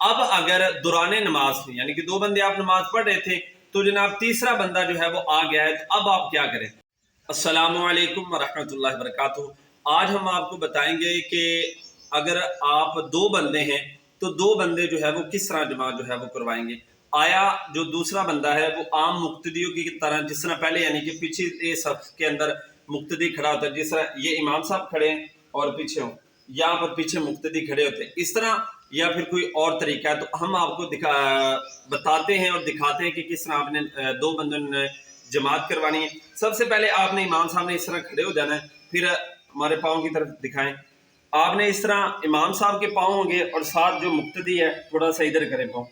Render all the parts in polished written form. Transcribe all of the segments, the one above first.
اب اگر دوران نماز میں یعنی کہ دو بندے آپ نماز پڑھ رہے تھے تو جناب تیسرا بندہ جو ہے وہ آ گیا ہے، تو اب آپ کیا کریں؟ السلام علیکم ورحمۃ اللہ وبرکاتہ۔ آج ہم آپ کو بتائیں گے کہ اگر آپ دو بندے ہیں تو دو بندے جو ہے وہ کس طرح جماعت جو ہے وہ کروائیں گے۔ آیا جو دوسرا بندہ ہے وہ عام مقتدیوں کی طرح جس طرح پہلے یعنی کہ پیچھے صف کے اندر مقتدی کھڑا ہوتا ہے، جس طرح یہ امام صاحب کھڑے ہیں اور پیچھے ہوں، یہاں پر پیچھے مقتدی کھڑے ہوتے ہیں، اس طرح یا پھر کوئی اور طریقہ ہے، تو ہم آپ کو بتاتے ہیں اور دکھاتے ہیں کہ کس طرح آپ نے دو بندوں نے جماعت کروانی ہے۔ سب سے پہلے آپ نے امام صاحب نے اس طرح کھڑے ہو جانا ہے، پھر ہمارے پاؤں کی طرف دکھائیں۔ آپ نے اس طرح امام صاحب کے پاؤں ہوں گے اور ساتھ جو مقتدی ہے تھوڑا سا ادھر کریں پاؤں،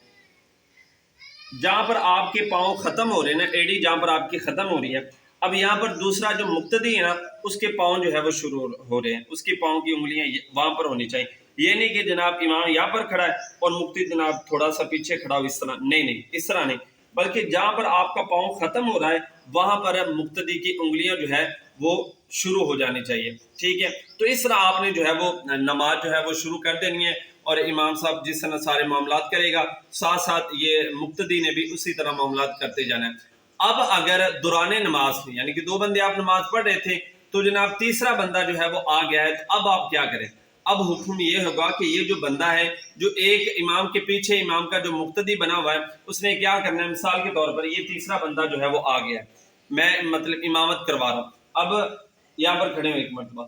جہاں پر آپ کے پاؤں ختم ہو رہے ہیں نا، ایڑی جہاں پر آپ کی ختم ہو رہی ہے، اب یہاں پر دوسرا جو مقتدی ہے نا اس کے پاؤں جو ہے وہ شروع ہو رہے ہیں، اس کے پاؤں کی انگلیاں وہاں پر ہونی چاہیے۔ یہ نہیں کہ جناب امام یہاں پر کھڑا ہے اور مقتدی جناب تھوڑا سا پیچھے کھڑا ہو، اس طرح نہیں، اس طرح نہیں، بلکہ جہاں پر آپ کا پاؤں ختم ہو رہا ہے وہاں پر مقتدی کی انگلیاں جو ہے وہ شروع ہو جانی چاہیے، ٹھیک ہے۔ تو اس طرح آپ نے جو ہے وہ نماز جو ہے وہ شروع کر دینی ہے، اور امام صاحب جس طرح سارے معاملات کرے گا ساتھ ساتھ یہ مقتدی نے بھی اسی طرح معاملات کرتے جانا ہے۔ اب اگر دوران نماز میں یعنی کہ دو بندے آپ نماز پڑھ رہے تھے تو جناب تیسرا بندہ جو ہے وہ آ گیا ہے، تو اب آپ کیا کریں؟ اب حکم یہ ہوگا کہ یہ جو بندہ ہے جو ایک امام کے پیچھے امام کا جو مقتدی بنا ہوا ہے اس نے کیا کرنا ہے، مثال کے طور پر یہ تیسرا بندہ جو ہے وہ آ گیا ہے، میں مطلب امامت کروا رہا ہوں، اب یہاں پر کھڑے ہوئے ایک مرتبہ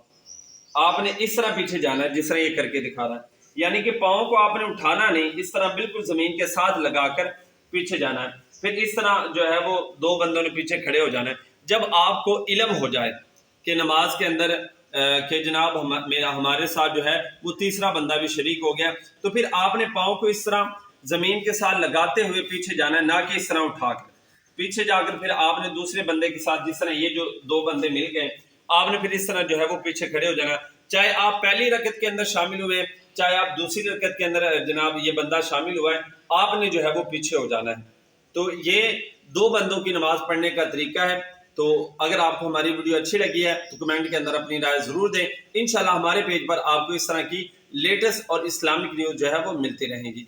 آپ نے اس طرح پیچھے جانا ہے جس طرح یہ کر کے دکھا رہا ہے، یعنی کہ پاؤں کو آپ نے اٹھانا نہیں، اس طرح بالکل زمین کے ساتھ لگا کر پیچھے جانا ہے، پھر اس طرح جو ہے وہ دو بندوں نے پیچھے کھڑے ہو جانا ہے۔ جب آپ کو علم ہو جائے کہ نماز کے اندر کہ جناب ہمارے ساتھ جو ہے وہ تیسرا بندہ بھی شریک ہو گیا، تو پھر آپ نے پاؤں کو اس طرح زمین کے ساتھ لگاتے ہوئے پیچھے جانا ہے، نہ کہ اس طرح اٹھا کر پیچھے جا کر پھر آپ نے دوسرے بندے کے ساتھ جس طرح یہ جو دو بندے مل گئے آپ نے پھر اس طرح جو ہے وہ پیچھے کھڑے ہو جانا، چاہے آپ پہلی رکعت کے اندر شامل ہوئے چاہے آپ دوسری رکعت کے اندر جناب یہ بندہ شامل ہوا ہے، آپ نے جو ہے وہ پیچھے ہو جانا ہے۔ تو یہ دو بندوں کی نماز پڑھنے کا طریقہ ہے۔ تو اگر آپ کو ہماری ویڈیو اچھی لگی ہے تو کمنٹ کے اندر اپنی رائے ضرور دیں، انشاءاللہ ہمارے پیج پر آپ کو اس طرح کی لیٹسٹ اور اسلامک نیوز جو ہے وہ ملتی رہیں گی۔